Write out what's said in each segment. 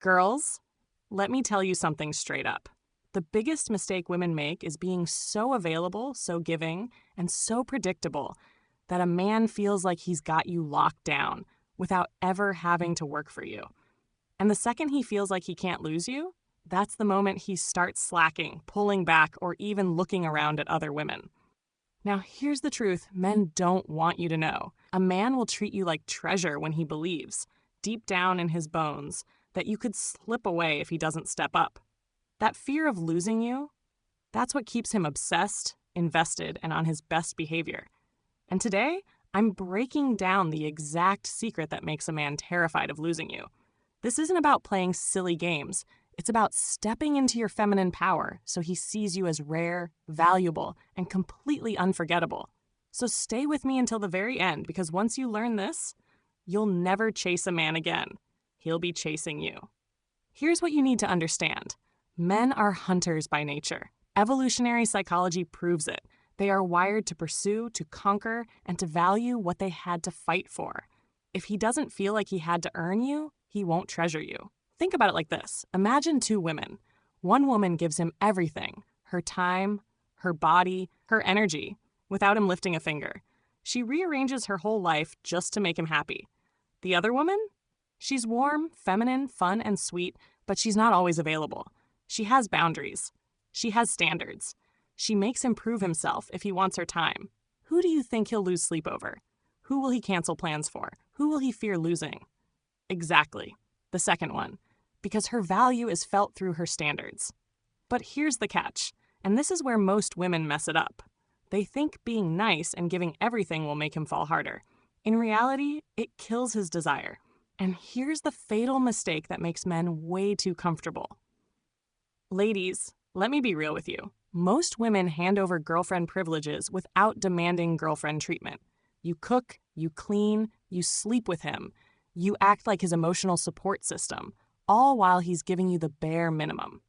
Girls, let me tell you something straight up. The biggest mistake women make is being so available, so giving, and so predictable that a man feels like he's got you locked down without ever having to work for you. And the second he feels like he can't lose you, that's the moment he starts slacking, pulling back, or even looking around at other women. Now, here's the truth men don't want you to know. A man will treat you like treasure when he believes, deep down in his bones, that you could slip away if he doesn't step up. That fear of losing you, that's what keeps him obsessed, invested, and on his best behavior. And today, I'm breaking down the exact secret that makes a man terrified of losing you. This isn't about playing silly games. It's about stepping into your feminine power so he sees you as rare, valuable, and completely unforgettable. So stay with me until the very end, because once you learn this, you'll never chase a man again. He'll be chasing you. Here's what you need to understand. Men are hunters by nature. Evolutionary psychology proves it. They are wired to pursue, to conquer, and to value what they had to fight for. If he doesn't feel like he had to earn you, he won't treasure you. Think about it like this. Imagine two women. One woman gives him everything, her time, her body, her energy, without him lifting a finger. She rearranges her whole life just to make him happy. The other woman? She's warm, feminine, fun, and sweet, but she's not always available. She has boundaries. She has standards. She makes him prove himself if he wants her time. Who do you think he'll lose sleep over? Who will he cancel plans for? Who will he fear losing? Exactly, the second one, because her value is felt through her standards. But here's the catch, and this is where most women mess it up. They think being nice and giving everything will make him fall harder. In reality, it kills his desire. And here's the fatal mistake that makes men way too comfortable. Ladies, let me be real with you. Most women hand over girlfriend privileges without demanding girlfriend treatment. You cook, you clean, you sleep with him. You act like his emotional support system, all while he's giving you the bare minimum.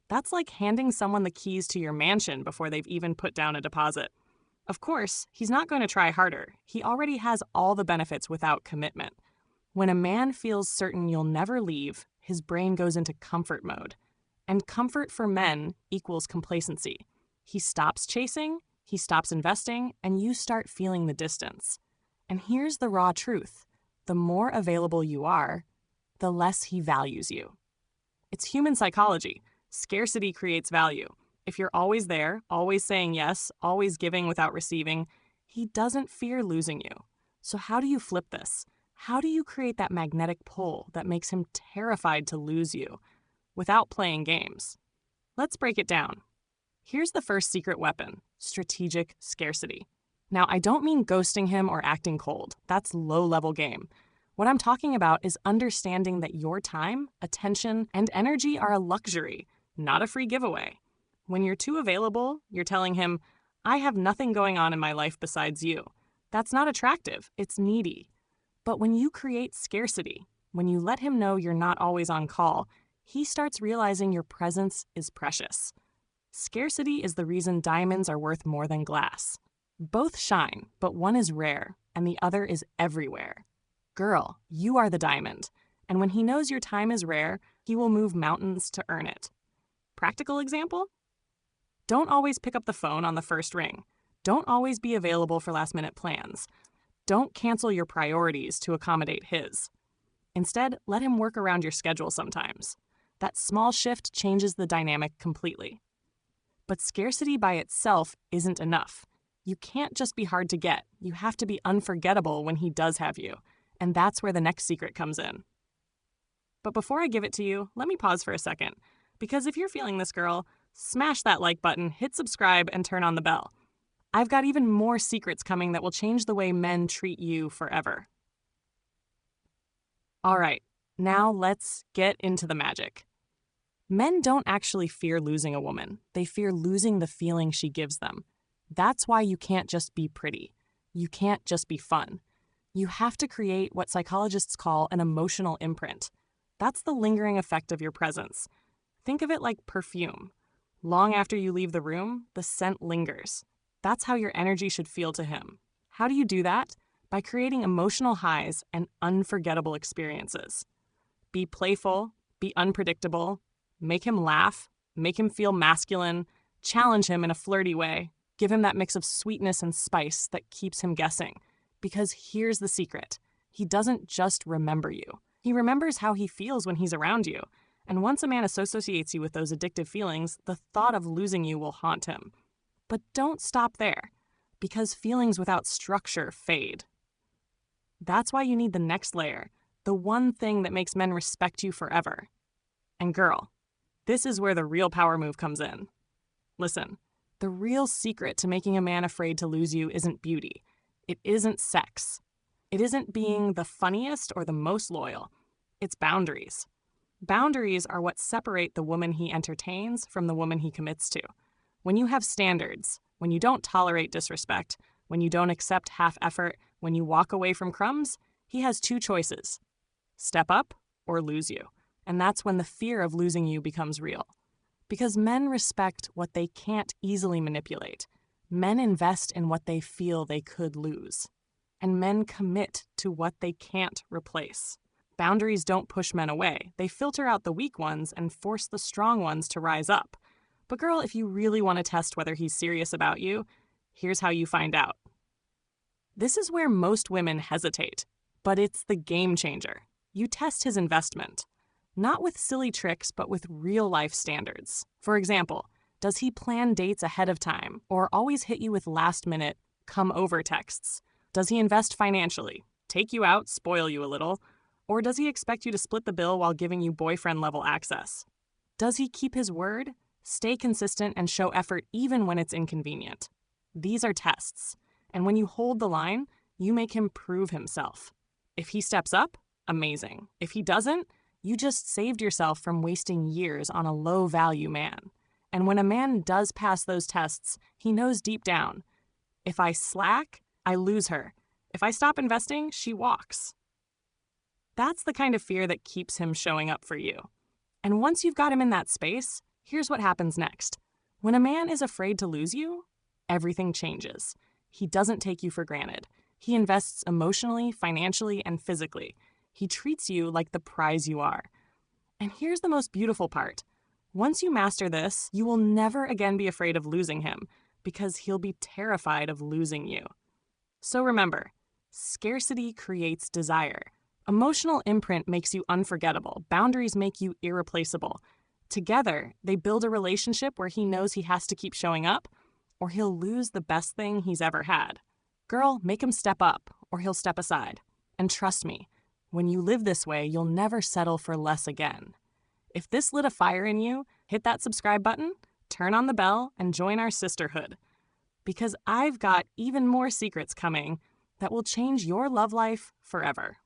That's like handing someone the keys to your mansion before they've even put down a deposit. Of course, he's not going to try harder. He already has all the benefits without commitment. When a man feels certain you'll never leave, his brain goes into comfort mode. And comfort for men equals complacency. He stops chasing, he stops investing, and you start feeling the distance. And here's the raw truth. The more available you are, the less he values you. It's human psychology. Scarcity creates value. If you're always there, always saying yes, always giving without receiving, he doesn't fear losing you. So how do you flip this? How do you create that magnetic pull that makes him terrified to lose you without playing games? Let's break it down. Here's the first secret weapon: strategic scarcity. Now, I don't mean ghosting him or acting cold. That's low-level game. What I'm talking about is understanding that your time, attention, and energy are a luxury, not a free giveaway. When you're too available, you're telling him, I have nothing going on in my life besides you. That's not attractive. It's needy. But when you create scarcity, when you let him know you're not always on call, he starts realizing your presence is precious. Scarcity is the reason diamonds are worth more than glass. Both shine, but one is rare, and the other is everywhere. Girl, you are the diamond, and when he knows your time is rare, he will move mountains to earn it. Practical example? Don't always pick up the phone on the first ring. Don't always be available for last-minute plans. Don't cancel your priorities to accommodate his. Instead, let him work around your schedule sometimes. That small shift changes the dynamic completely. But scarcity by itself isn't enough. You can't just be hard to get. You have to be unforgettable when he does have you. And that's where the next secret comes in. But before I give it to you, let me pause for a second. Because if you're feeling this, girl, smash that like button, hit subscribe, and turn on the bell. I've got even more secrets coming that will change the way men treat you forever. All right, now let's get into the magic. Men don't actually fear losing a woman. They fear losing the feeling she gives them. That's why you can't just be pretty. You can't just be fun. You have to create what psychologists call an emotional imprint. That's the lingering effect of your presence. Think of it like perfume. Long after you leave the room, the scent lingers. That's how your energy should feel to him. How do you do that? By creating emotional highs and unforgettable experiences. Be playful, Be unpredictable, make him laugh, make him feel masculine, challenge him in a flirty way, give him that mix of sweetness and spice that keeps him guessing. Because here's the secret. He doesn't just remember you. He remembers how he feels when he's around you. And once a man associates you with those addictive feelings, the thought of losing you will haunt him. But don't stop there, because feelings without structure fade. That's why you need the next layer, the one thing that makes men respect you forever. And girl, this is where the real power move comes in. Listen, the real secret to making a man afraid to lose you isn't beauty. It isn't sex. It isn't being the funniest or the most loyal. It's boundaries. Boundaries are what separate the woman he entertains from the woman he commits to. When you have standards, when you don't tolerate disrespect, when you don't accept half effort, when you walk away from crumbs, he has two choices: step up or lose you. And that's when the fear of losing you becomes real. Because men respect what they can't easily manipulate. Men invest in what they feel they could lose. And men commit to what they can't replace. Boundaries don't push men away. They filter out the weak ones and force the strong ones to rise up. But girl, if you really want to test whether he's serious about you, here's how you find out. This is where most women hesitate, but it's the game changer. You test his investment. Not with silly tricks, but with real-life standards. For example, does he plan dates ahead of time or always hit you with last-minute, come-over texts? Does he invest financially, take you out, spoil you a little? Or does he expect you to split the bill while giving you boyfriend-level access? Does he keep his word, stay consistent, and show effort even when it's inconvenient? These are tests. And when you hold the line, you make him prove himself. If he steps up, amazing. If he doesn't, you just saved yourself from wasting years on a low-value man. And when a man does pass those tests, he knows deep down, if I slack, I lose her. If I stop investing, she walks. That's the kind of fear that keeps him showing up for you. And once you've got him in that space, here's what happens next. When a man is afraid to lose you, everything changes. He doesn't take you for granted. He invests emotionally, financially, and physically. He treats you like the prize you are. And here's the most beautiful part. Once you master this, you will never again be afraid of losing him, because he'll be terrified of losing you. So remember, scarcity creates desire. Emotional imprint makes you unforgettable. Boundaries make you irreplaceable. Together, they build a relationship where he knows he has to keep showing up, or he'll lose the best thing he's ever had. Girl, make him step up, or he'll step aside. And trust me, when you live this way, you'll never settle for less again. If this lit a fire in you, hit that subscribe button, turn on the bell, and join our sisterhood. Because I've got even more secrets coming that will change your love life forever.